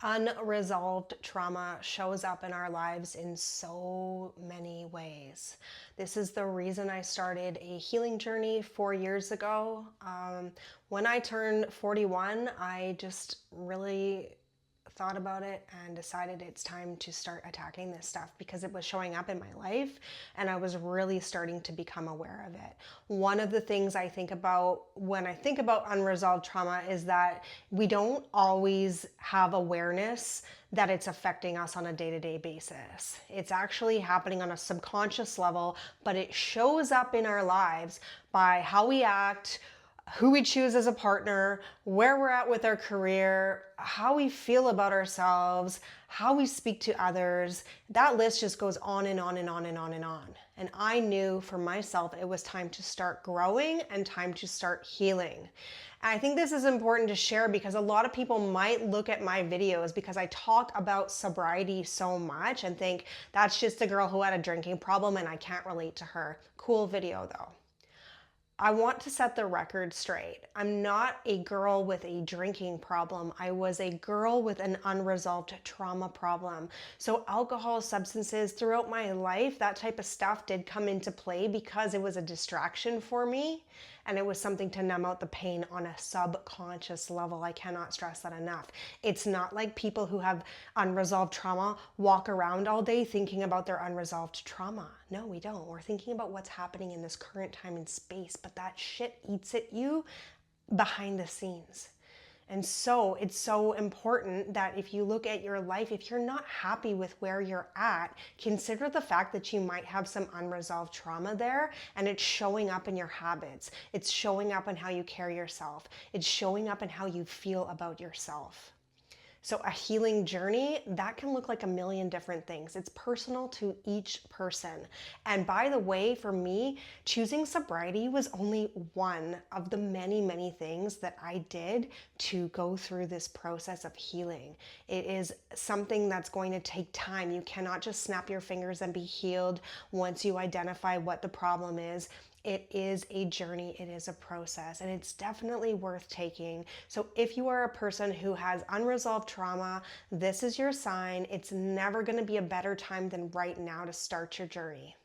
Unresolved trauma shows up in our lives in so many ways. This is the reason I started a healing journey 4 years ago. When I turned 41, I just really thought about it and decided it's time to start attacking this stuff because it was showing up in my life and I was really starting to become aware of it. One of the things I think about when I think about unresolved trauma is that we don't always have awareness that it's affecting us on a day-to-day basis. It's actually happening on a subconscious level, but it shows up in our lives by how we act, who we choose as a partner, where we're at with our career, how we feel about ourselves, how we speak to others. That list just goes on and on and on and on and on. And I knew for myself it was time to start growing and time to start healing. And I think this is important to share because a lot of people might look at my videos because I talk about sobriety so much and think that's just a girl who had a drinking problem and I can't relate to her. Cool video though. I want to set the record straight. I'm not a girl with a drinking problem. I was a girl with an unresolved trauma problem. So alcohol, substances, throughout my life, that type of stuff did come into play because it was a distraction for me and it was something to numb out the pain on a subconscious level. I cannot stress that enough. It's not like people who have unresolved trauma walk around all day thinking about their unresolved trauma. No, we don't. We're thinking about what's happening in this current time and space, but that shit eats at you behind the scenes. And so it's so important that if you look at your life, if you're not happy with where you're at, consider the fact that you might have some unresolved trauma there and it's showing up in your habits. It's showing up in how you carry yourself. It's showing up in how you feel about yourself. So a healing journey, that can look like a million different things. It's personal to each person. And by the way, for me, choosing sobriety was only one of the many, many things that I did to go through this process of healing. It is something that's going to take time. You cannot just snap your fingers and be healed once you identify what the problem is. It is a journey, it is a process, and it's definitely worth taking. So if you are a person who has unresolved trauma, this is your sign. It's never going to be a better time than right now to start your journey.